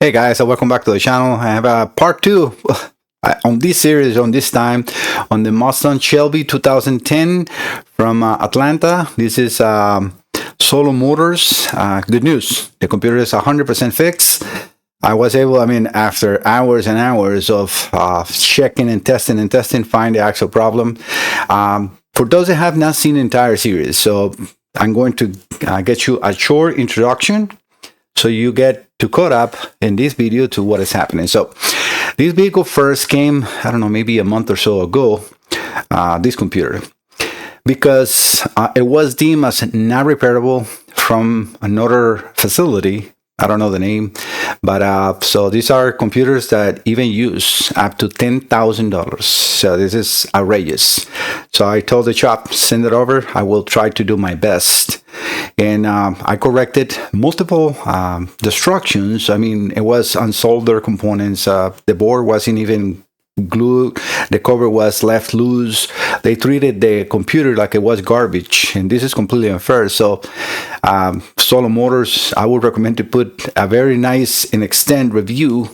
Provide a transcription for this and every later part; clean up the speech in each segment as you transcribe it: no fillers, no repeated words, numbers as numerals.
Hey guys, welcome back to the channel. I have a part two on this series, on this time, on the Mustang Shelby 2010 from Atlanta. This is Solo Motors. Good news, the computer is 100% fixed. I was able, after hours and hours of checking and testing, find the actual problem. For those that have not seen the entire series, so I'm going to get you a short introduction so you get to caught up in this video to what is happening. So this vehicle first came, I don't know, maybe a month or so ago, this computer, because it was deemed as not repairable from another facility. I don't know the name, but so these are computers that even use up to $10,000. So this is outrageous. So I told the shop, send it over. I will try to do my best. And I corrected multiple destructions. It was unsoldered components. The board wasn't even glued. The cover was left loose. They treated the computer like it was garbage, and this is completely unfair. So Solo Motors, I would recommend to put a very nice and extended review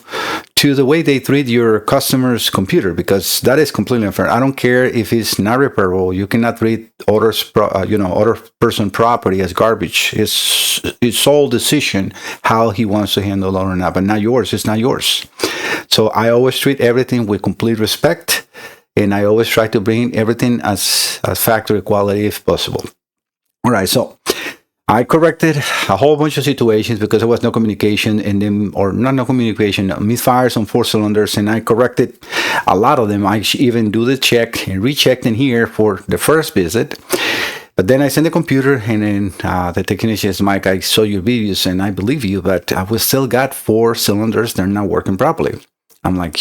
to the way they treat your customer's computer, because that is completely unfair. I don't care if it's not repairable. You cannot treat other person property as garbage. It's his sole decision how he wants to handle it or not, but not yours. It's not yours. So I always treat everything with complete respect, and I always try to bring everything as factory quality if possible. All right, so I corrected a whole bunch of situations because there was no communication in them, or no communication, misfires on 4 cylinders, and I corrected a lot of them. I even do the check and rechecked in here for the first visit. But then I sent the computer, and then the technician says, Mike, I saw your videos and I believe you, but I still got 4 cylinders. They're not working properly. I'm like,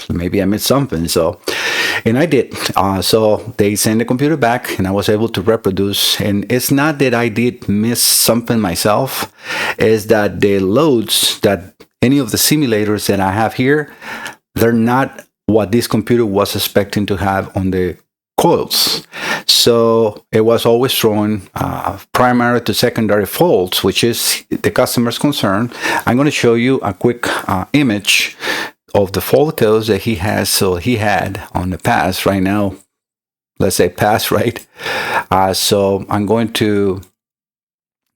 maybe I missed something. So, and I did. So they sent the computer back, and I was able to reproduce. And it's not that I did miss something myself. It's that the loads that any of the simulators that I have here, they're not what this computer was expecting to have on the coils. So it was always throwing primary to secondary faults, which is the customer's concern. I'm going to show you a quick image of the fault codes that he has. So he had on the past. Right now, let's say past, right? So I'm going to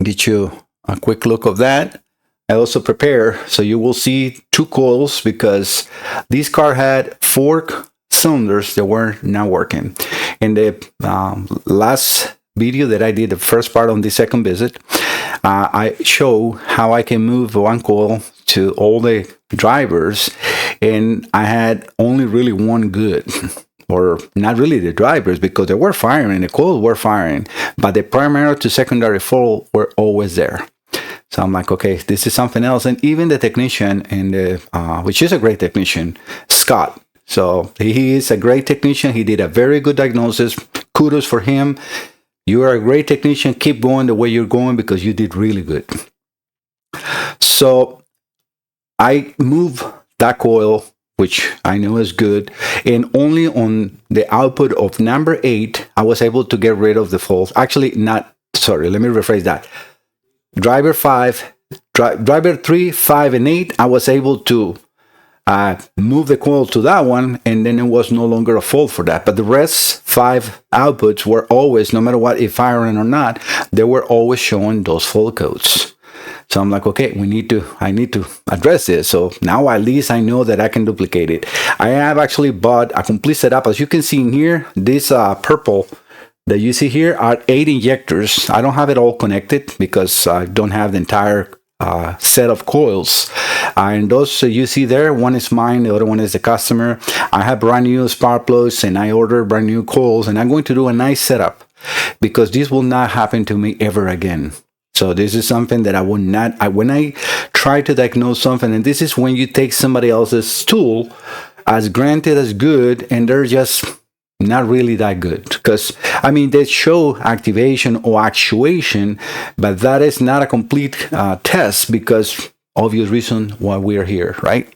get you a quick look of that. I also prepare, so you will see 2 coils, because this car had 4 cylinders that were not working. In the last video that I did, the first part on the second visit, I show how I can move one coil to all the drivers, and I had only really one good, or not really the drivers, because they were firing, the coils were firing, but the primary to secondary fault were always there. So I'm like, okay, this is something else. And even the technician, and which is a great technician, Scott. So he is a great technician. He did a very good diagnosis. Kudos for him. You are a great technician. Keep going the way you're going, because you did really good. So I move that coil, which I know is good, and only on the output of number 8, I was able to get rid of the fault. Actually, not, sorry, let me rephrase that. Driver 3, 5, and 8, I was able to move the coil to that one, and then it was no longer a fault for that. But the rest 5 outputs were always, no matter what, if firing or not, they were always showing those fault codes. So I'm like, okay, I need to address this. So now at least I know that I can duplicate it. I have actually bought a complete setup. As you can see in here, this purple that you see here are 8 injectors. I don't have it all connected because I don't have the entire set of coils. And those you see there, one is mine, the other one is the customer. I have brand new spark plugs, and I ordered brand new coils, and I'm going to do a nice setup, because this will not happen to me ever again. So this is something that I would not, when I try to diagnose something, and this is when you take somebody else's tool as granted as good, and they're just not really that good, because they show activation or actuation, but that is not a complete test, because obvious reason why we are here, right?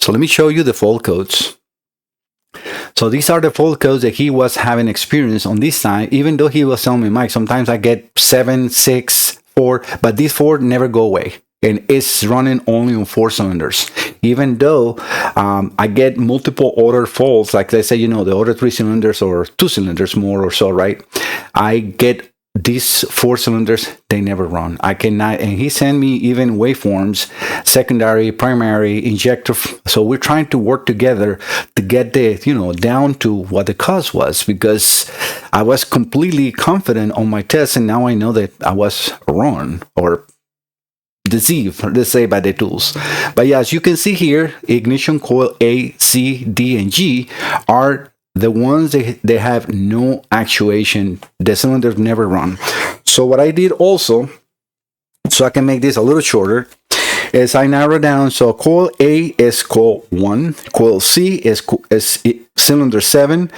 So let me show you the fault codes. So these are the fault codes that he was having experience on this time, even though he was telling me, Mike, sometimes I get 7, 6, 4, but these 4 never go away. and it's running only on 4 cylinders. Even though I get multiple other faults, like they say, you know, the other 3 cylinders or 2 cylinders more or so, right? I get these 4 cylinders, they never run. I cannot, and he sent me even waveforms, secondary, primary, injector. So we're trying to work together to get the, you know, down to what the cause was, because I was completely confident on my test, and now I know that I was wrong or deceived, let's say, by the tools. But yeah, as you can see here, ignition coil A, C, D, and G are the ones that they have no actuation. The cylinders never run. So what I did also, so I can make this a little shorter, is I narrow down. So coil A is coil 1, coil C is cylinder 7,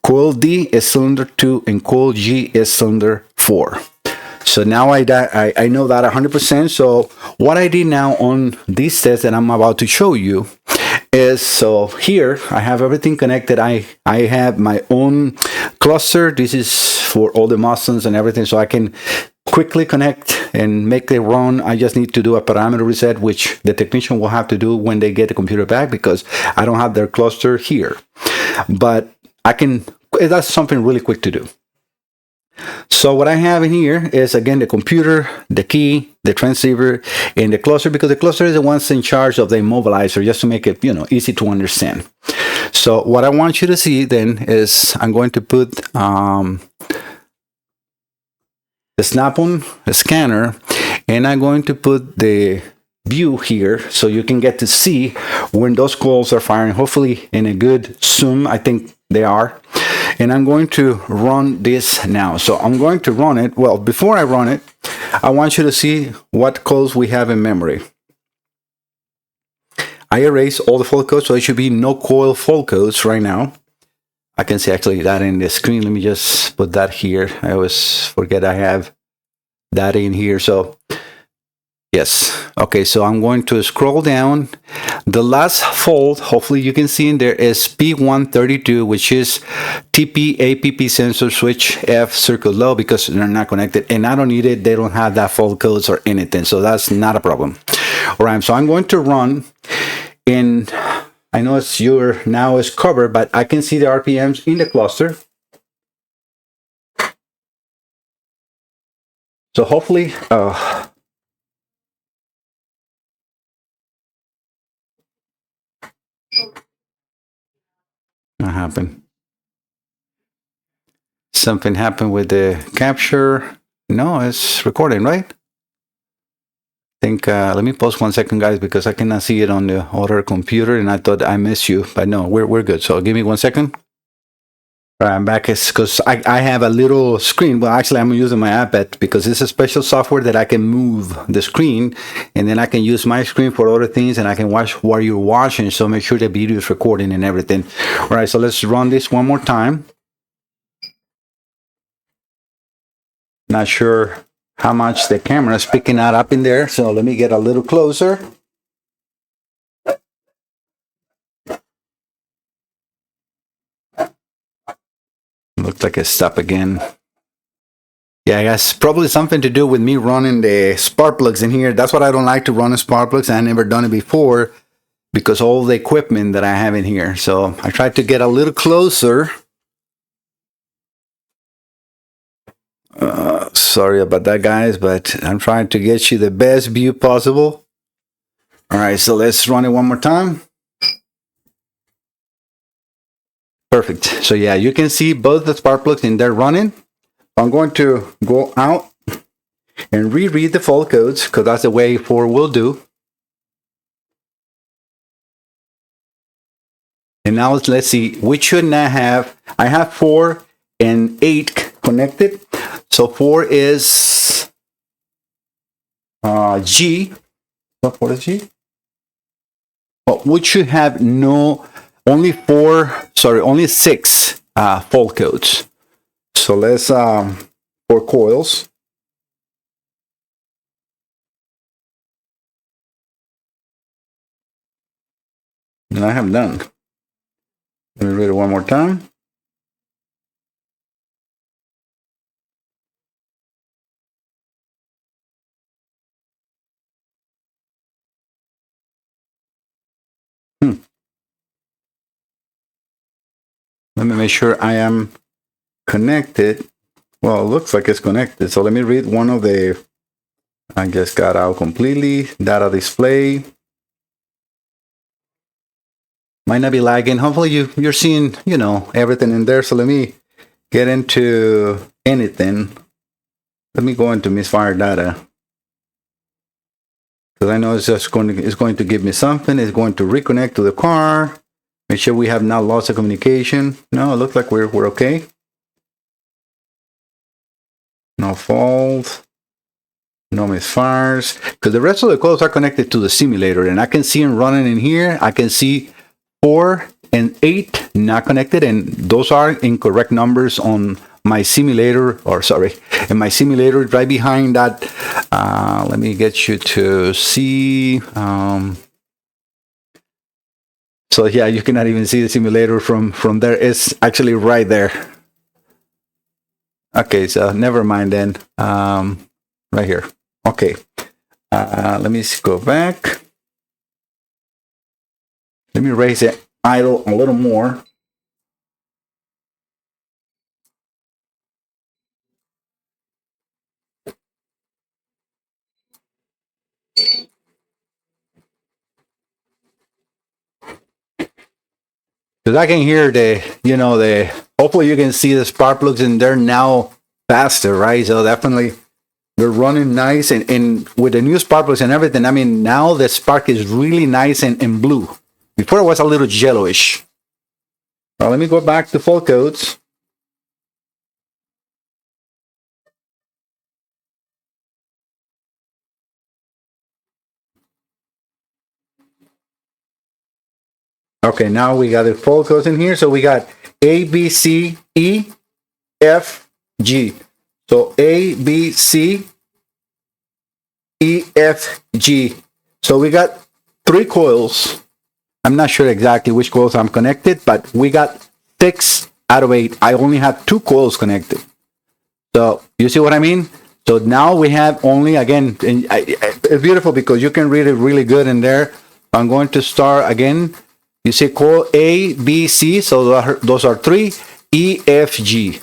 coil D is cylinder 2, and coil G is cylinder 4. So now I know that 100%. So what I did now on this test that I'm about to show you is, so here I have everything connected. I have my own cluster. This is for all the Mustangs and everything, so I can quickly connect and make it run. I just need to do a parameter reset, which the technician will have to do when they get the computer back, because I don't have their cluster here. But I can, that's something really quick to do. So what I have in here is, again, the computer, the key, the transceiver, and the cluster, because the cluster is the ones in charge of the immobilizer, just to make it, you know, easy to understand. So what I want you to see then is I'm going to put the snap-on scanner, and I'm going to put the view here so you can get to see when those coils are firing, hopefully in a good zoom. I think they are. And I'm going to run this now. So I'm going to run it. Well, before I run it, I want you to see what codes we have in memory. I erased all the fault codes, so there should be no coil fault codes right now. I can see actually that in the screen. Let me just put that here. I always forget I have that in here. So yes. Okay, so I'm going to scroll down. The last fault, hopefully you can see in there, is P132, which is TP APP sensor switch F circuit low, because they're not connected, and I don't need it. They don't have that fault codes or anything, so that's not a problem. All right, so I'm going to run in. I know it's your now is covered, but I can see the RPMs in the cluster. So hopefully, what happened? Something happened with the capture. No, it's recording, right? I think, let me pause 1 second, guys, because I cannot see it on the other computer, and I thought I missed you, but no, we're good. So give me 1 second. All right, I'm back. It's because I have a little screen. Well, actually, I'm using my iPad because it's a special software that I can move the screen, and then I can use my screen for other things, and I can watch what you're watching. So make sure the video is recording and everything. All right, so let's run this one more time. Not sure how much the camera is picking that up in there, so let me get a little closer. Looks like it stopped again. Yeah, I guess probably something to do with me running the spark plugs in here. That's what I don't like, to run the spark plugs. I never done it before because all the equipment that I have in here. So I tried to get a little closer. Sorry about that, guys, but I'm trying to get you the best view possible. All right, so let's run it one more time. Perfect. So yeah, you can see both the spark plugs in there running. I'm going to go out and reread the fault codes, because that's the way 4 will do. And now let's see, which shouldn't I have? I have 4 and 8 connected. So 4 is G. What is G? Well, which should have only 6 fault codes. So let's, 4 coils. And I have done. Let me read it one more time. Let me make sure I am connected. Well, it looks like it's connected. So let me read one of the, I just got out completely. Data display. Might not be lagging. Hopefully you're seeing, everything in there. So let me get into anything. Let me go into misfire data. Because I know it's going to give me something. It's going to reconnect to the car. Make sure we have not lost the communication. No, it looks like we're okay. No fault. No misfires. Because the rest of the coils are connected to the simulator. And I can see them running in here. I can see 4 and 8 not connected. And those are incorrect numbers on my simulator. Or sorry, in my simulator right behind that. Let me get you to see. So yeah, you cannot even see the simulator from there. It's actually right there. Okay, so never mind then. Right here. Okay. Let me go back. Let me raise it idle a little more. Because I can hear hopefully you can see the spark plugs in there now faster, right? So definitely they're running nice and with the new spark plugs and everything, I mean, now the spark is really nice and blue. Before it was a little yellowish. Now let me go back to full codes. Okay, now we got the full codes in here. So we got A, B, C, E, F, G. So A, B, C, E, F, G. So we got 3 coils. I'm not sure exactly which coils I'm connected, but we got 6 out of 8. I only have 2 coils connected. So you see what I mean? So now we have only, again, it's beautiful because you can read it really good in there. I'm going to start again. You see coil A, B, C. So those are 3. E, F, G.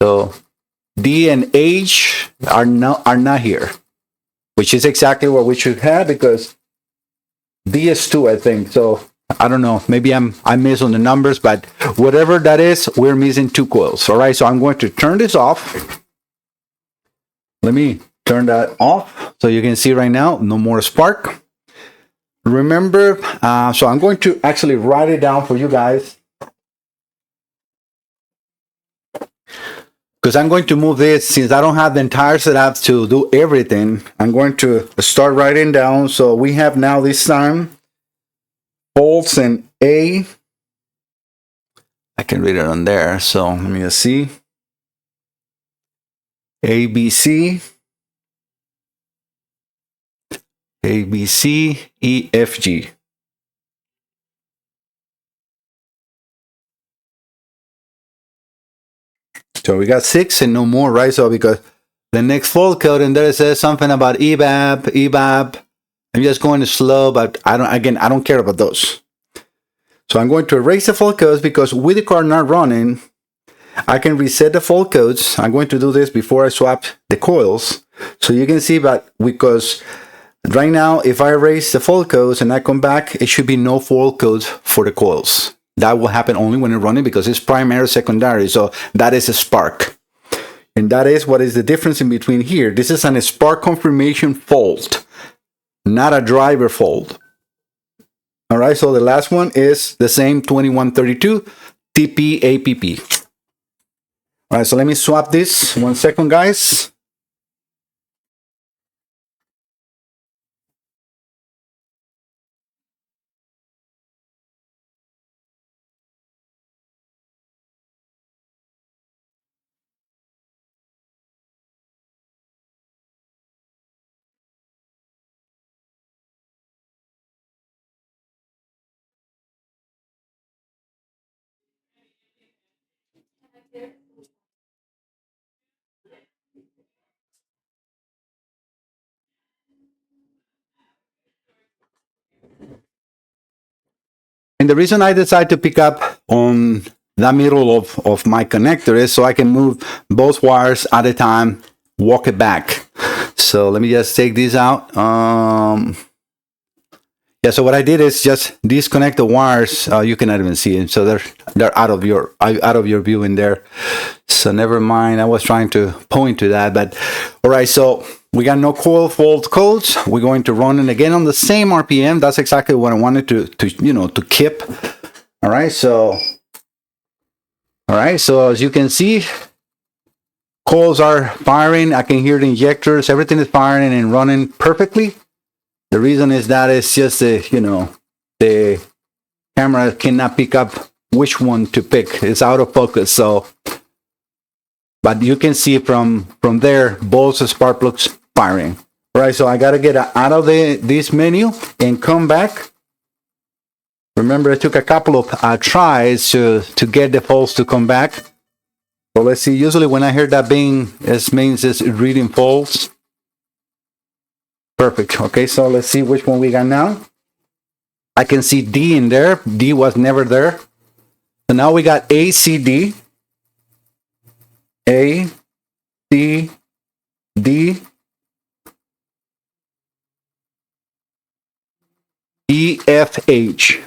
So D and H are not here, which is exactly what we should have because D is 2, I think. So I don't know. Maybe I miss on the numbers, but whatever that is, we're missing 2 coils. All right. So I'm going to turn this off. Let me turn that off so you can see right now, no more spark. Remember, so I'm going to actually write it down for you guys. Because I'm going to move this, since I don't have the entire setup to do everything, I'm going to start writing down. So we have now this time, volts and A. I can read it on there. So let me just see. A, B, C. A, B, C, E, F, G. So we got 6 and no more, right? So because the next fault code in there says something about EVAP. I'm just going slow, but I don't care about those. So I'm going to erase the fault codes because with the car not running, I can reset the fault codes. I'm going to do this before I swap the coils. So you can see that because right now, if I erase the fault codes and I come back, it should be no fault codes for the coils. That will happen only when it's running because it's primary, secondary. So that is a spark. And that is what is the difference in between here. This is a spark confirmation fault, not a driver fault. All right, so the last one is the same 2132 TPAPP. All right, so let me swap this 1 second, guys. And the reason I decided to pick up on that middle of my connector is, so I can move both wires at a time, walk it back. So let me just take these out. Yeah, so what I did is just disconnect the wires. You cannot even see it, so they're out of your view in there. So never mind. I was trying to point to that, but all right. So we got no coil fault codes. We're going to run it again on the same RPM. That's exactly what I wanted to keep. All right. So as you can see, coils are firing. I can hear the injectors. Everything is firing and running perfectly. The reason is that it's just the camera cannot pick up which one to pick. It's out of focus. So, but you can see from there both spark plugs firing. All right, so I gotta get out of this menu and come back. Remember, it took a couple of tries to get the pulse to come back. So let's see. Usually, when I hear that bing, it means it's reading false. Perfect. Okay, so let's see which one we got now. I can see D in there. D was never there. So now we got ACD, A, C, D, E, F, H.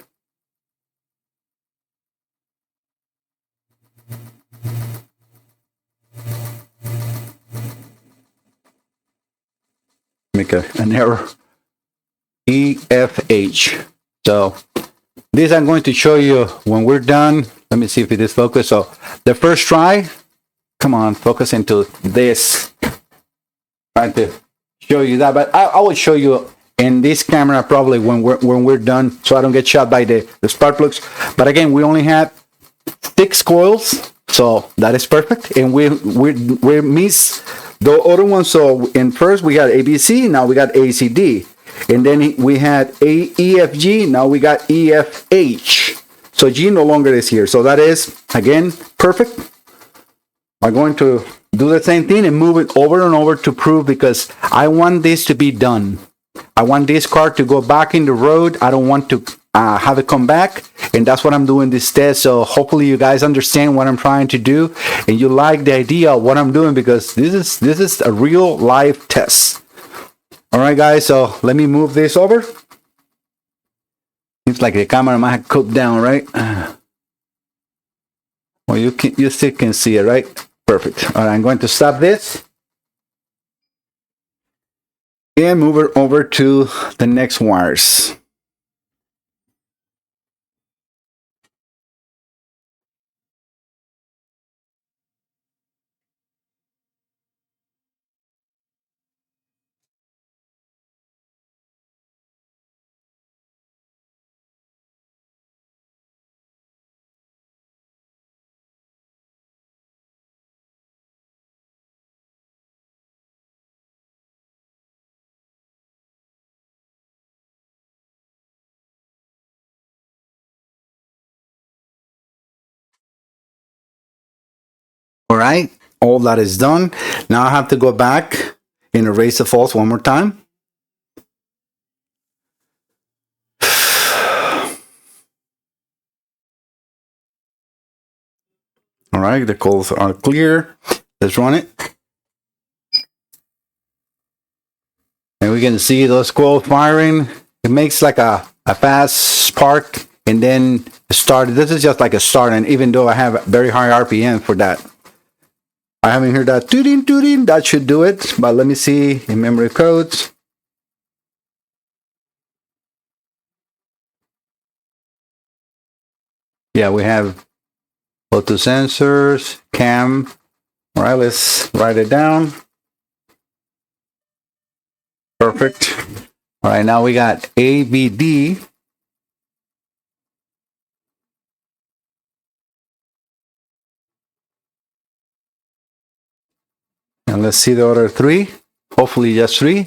Make an error. E, F, H. So this I'm going to show you when we're done. Let me see if it is focused. So the first try, come on, focus into this. Trying to show you that, but I will show you in this camera probably when we're done, so I don't get shot by the spark plugs. But again, we only had 6 coils, so that is perfect, and we miss the other one. So in first we got ABC, now we got ACD, and then we had EFG, now we got EFH. So G no longer is here. So that is again perfect. I'm going to do the same thing and move it over and over to prove, because I want this to be done. I want this car to go back in the road. I don't want to have it come back, and that's what I'm doing this test. So hopefully you guys understand what I'm trying to do, and you like the idea of what I'm doing, because this is a real live test. All right, guys. So let me move this over. Seems like the camera might have cooked down, right? Well, you still can see it, right? Perfect. All right, I'm going to stop this and move it over to the next wires. All right, all that is done. Now I have to go back and erase the faults one more time. All right, the coils are clear. Let's run it. And we can see those coils firing. It makes like a fast spark and then start. This is just like a start, and even though I have very high RPM for that, I haven't heard that tooting tooting. That should do it. But let me see in memory codes. Yeah, we have auto sensors, cam. All right, let's write it down. Perfect. All right, now we got ABD. And let's see the other 3. Hopefully just 3.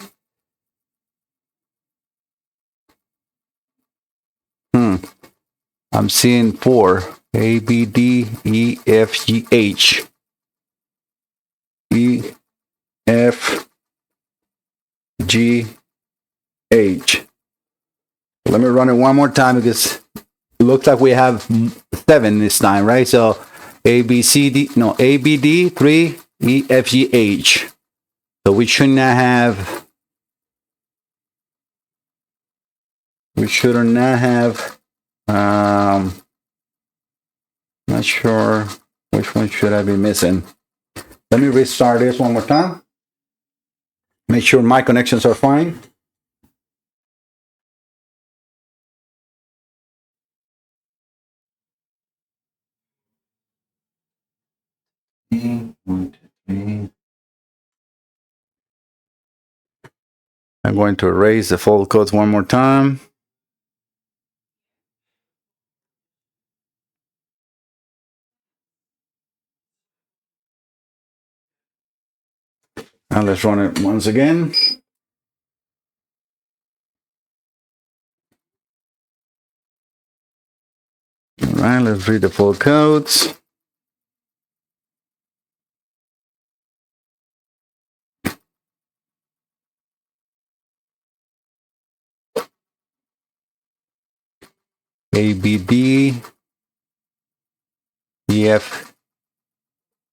I'm seeing 4. A, B, D, E, F, G, H. E, F, G, H. Let me run it one more time, because it looks like we have 7 this time, right? So A, B, C, D, no, A, B, D, 3, E, F, G, H. So we should not have, not sure which one should I be missing. Let me restart this one more time. Make sure my connections are fine. I'm going to erase the fault codes one more time. Now let's run it once again. All right, let's read the full codes. A, B, D, E, F.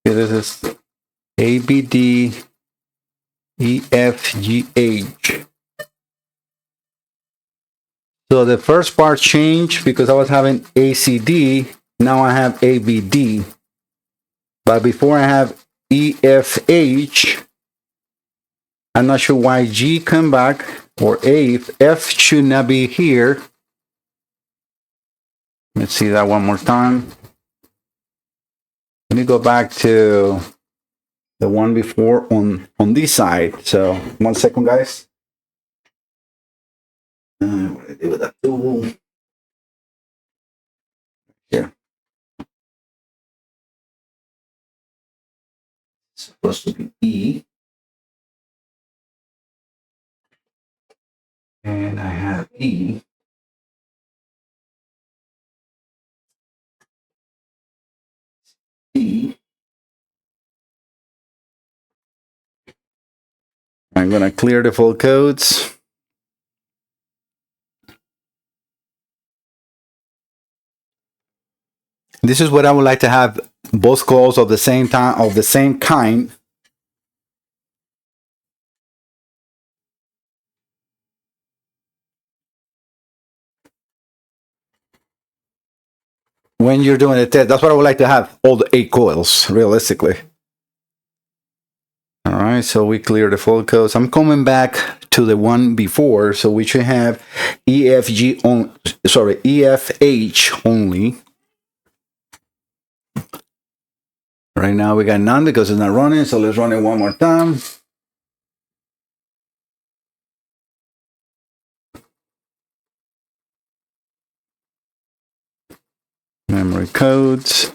Okay, this is A, B, D, E, F, G, H. So the first part changed because I was having A, C, D. Now I have A, B, D. But before I have E, F, H, I'm not sure why G come back, or A. F should not be here. Let's see that one more time. Let me go back to the one before on this side. So 1 second, guys. What do I do with that tool? Here. It's supposed to be E. And I have E. E. I'm going to clear the full codes. This is what I would like to have, both coils of the same time, of the same kind. When you're doing a test, that's what I would like to have, all the 8 coils, realistically. All right, so we clear the full codes. I'm coming back to the one before, so we should have EFH only. Right now we got none because it's not running, so let's run it one more time. Memory codes.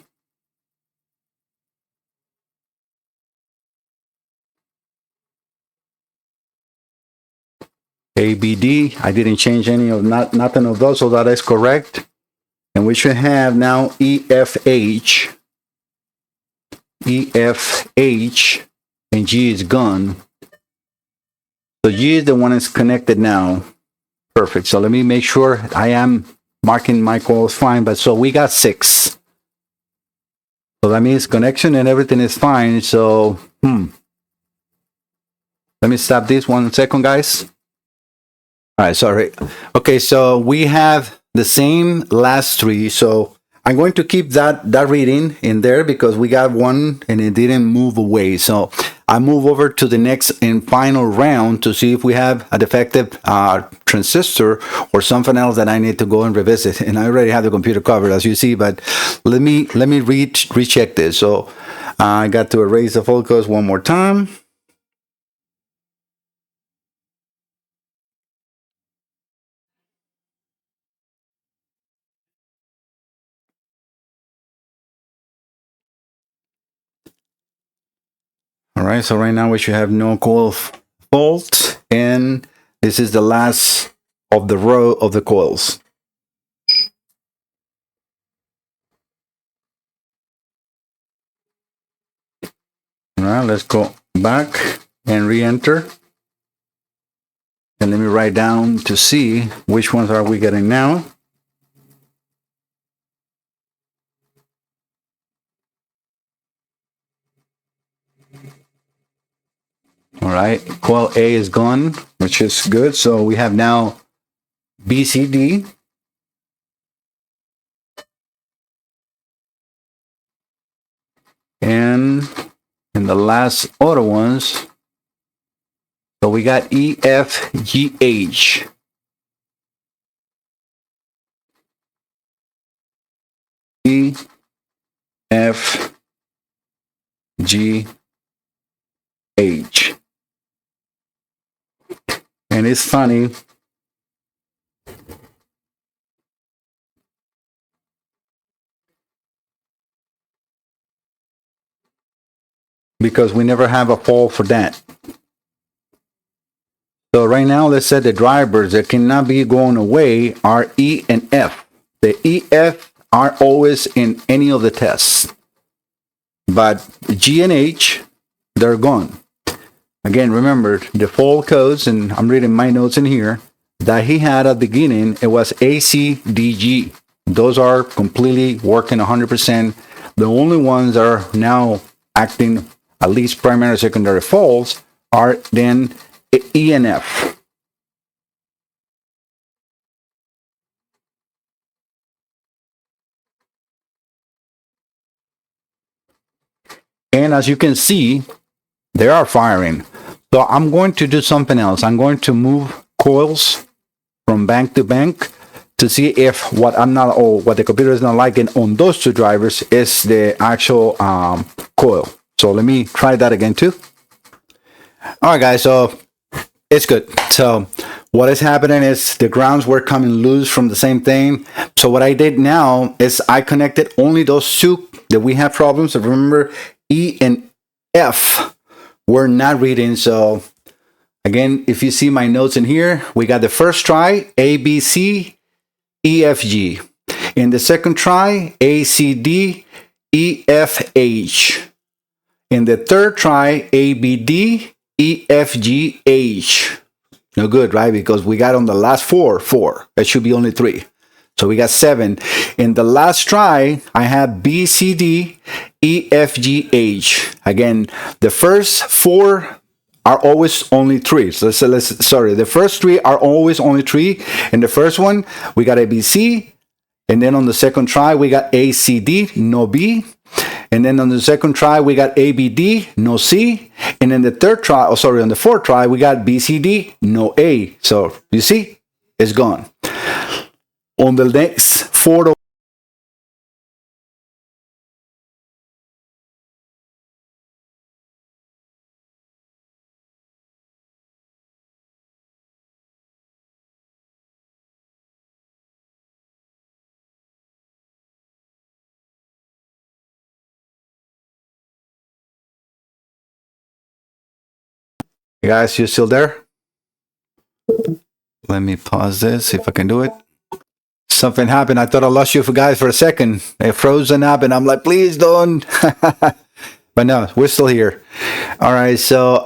ABD, I didn't change any of nothing of those, so that is correct. And we should have now EFH, and G is gone. So G is the one that's connected now. Perfect. So let me make sure I am marking my coils fine. But so we got 6. So that means connection and everything is fine. So let me stop this 1 second, guys. All right, sorry. Okay, so we have the same last 3. So I'm going to keep that reading in there because we got 1 and it didn't move away. So I move over to the next and final round to see if we have a defective transistor or something else that I need to go and revisit. And I already have the computer covered, as you see, but let me recheck this. So I got to erase the full codes one more time. All right, so right now we should have no coil fault, and this is the last of the row of the coils. All right, let's go back and re-enter. And let me write down to see which ones are we getting now. All right, coil A is gone, which is good. So we have now BCD. And in the last other ones, so we got EFGH. EFGH. And it's funny because we never have a fault for that. So right now, let's say the drivers that cannot be going away are E and F. The EF are always in any of the tests, but G and H, they're gone. Again, remember the fault codes, and I'm reading my notes in here, that he had at the beginning, it was ACDG. Those are completely working 100%. The only ones that are now acting, at least primary, secondary faults, are then E and F. And as you can see, they are firing. So I'm going to do something else. I'm going to move coils from bank to bank to see if what I'm not, or what the computer is not liking on those two drivers is the actual coil. So let me try that again too. All right, guys. So it's good. So what is happening is the grounds were coming loose from the same thing. So what I did now is I connected only those two that we have problems. So remember, E and F were not reading. So again, if you see my notes in here, we got the first try, A, B, C, E, F, G. In the second try, A, C, D, E, F, H. In the third try, A, B, D, E, F, G, H. No good, right? Because we got on the last four. That should be only 3. So we got 7. In the last try, I have B, C, D, E, F, G, H. Again, the first 4 are always only 3. So the first 3 are always only 3. In the first one, we got A, B, C. And then on the second try, we got A, C, D, no B. And then on the second try, we got A, B, D, no C. And then the third try, on the fourth try, we got B, C, D, no A. So you see, it's gone. On the next 4 guys, you still there? Let me pause this, see if I can do it. Something happened. I thought I lost you guys for a second. It frozen up, and I'm like, please don't. But no, we're still here. All right, so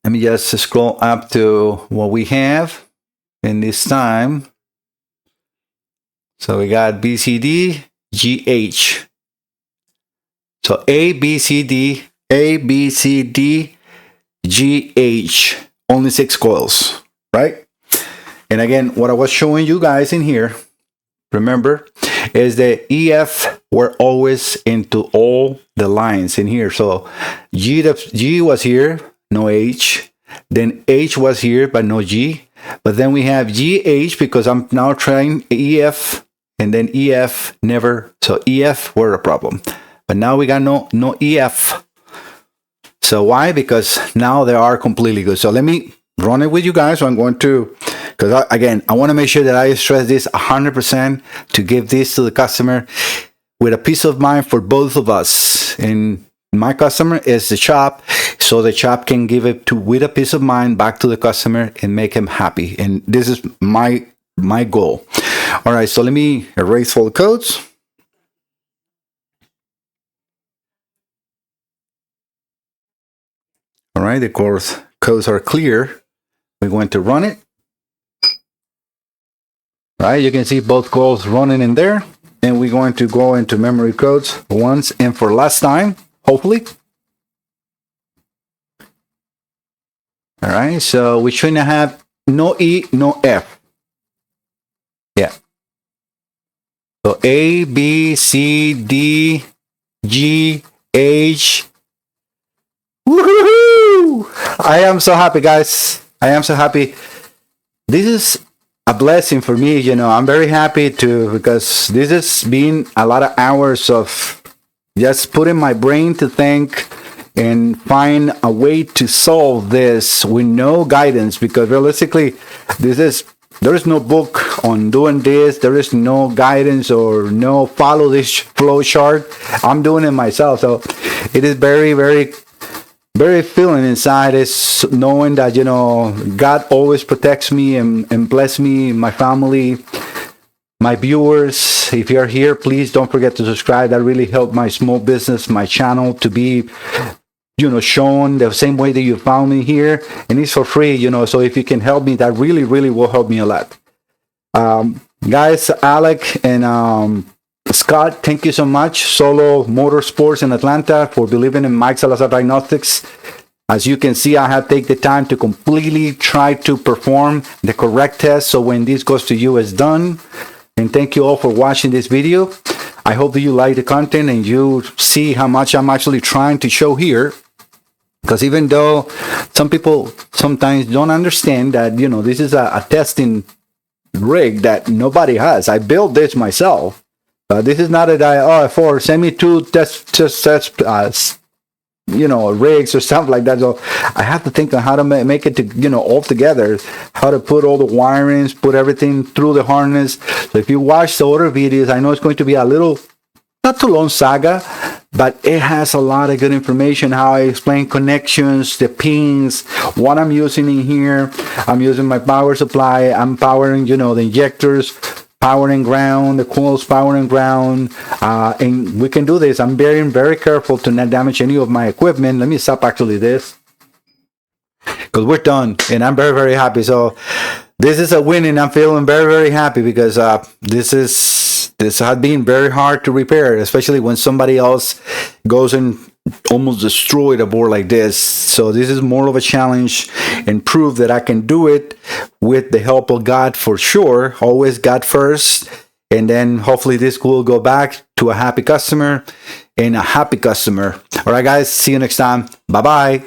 let me just scroll up to what we have in this time. So we got B, C, D, G, H. So A, B, C, D, A, B, C, D, G, H. Only 6 coils, right? And again, what I was showing you guys in here, remember, is that EF were always into all the lines in here. So G was here, no H. Then H was here, but no G. But then we have GH because I'm now trying EF, and then EF never. So EF were a problem. But now we got no EF. So why? Because now they are completely good. So let me run it with you guys. So I'm going to, because again, I want to make sure that I stress this 100% to give this to the customer with a peace of mind for both of us. And my customer is the shop, so the shop can give it to with a peace of mind back to the customer and make him happy. And this is my goal. All right, so let me erase all the codes. All right, the codes are clear. We're going to run it. Right, you can see both codes running in there. And we're going to go into memory codes once and for last time, hopefully. All right, so we shouldn't have no E, no F. Yeah. So A, B, C, D, G, H. Woohoo! I am so happy, guys. I am so happy. This is a blessing for me. I'm very happy because this has been a lot of hours of just putting my brain to think and find a way to solve this with no guidance, because realistically, there is no book on doing this. There is no guidance or no follow this flow chart. I'm doing it myself. So it is very, very, very feeling inside is knowing that, God always protects me and bless me, my family, my viewers. If you're here, please don't forget to subscribe. That really helped my small business, my channel, to be shown the same way that you found me here, and it's for free, so if you can help me, that really, really will help me a lot. Guys, Alec and Scott, thank you so much. Solo Motorsports in Atlanta, for believing in Mike Salazar Diagnostics. As you can see, I have taken the time to completely try to perform the correct test, so when this goes to you, it's done. And thank you all for watching this video. I hope that you like the content and you see how much I'm actually trying to show here. Because even though some people sometimes don't understand that, this is a testing rig that nobody has. I built this myself. This is not for send me two test rigs or something like that. So I have to think on how to make it to, all together, how to put all the wirings, put everything through the harness. So if you watch the other videos, I know it's going to be a little, not too long saga, but it has a lot of good information, how I explain connections, the pins, what I'm using in here. I'm using my power supply. I'm powering, the injectors, powering ground, the coils powering ground, and we can do this. I'm being very careful to not damage any of my equipment. Let me stop actually this, because we're done, and I'm very, very happy. So this is a win, and I'm feeling very, very happy, because this has been very hard to repair, especially when somebody else goes and almost destroyed a board like this. So this is more of a challenge and proof that I can do it with the help of God, for sure. Always God first, and then hopefully this will go back to a happy customer and a happy customer. All right, guys, see you next time. Bye bye.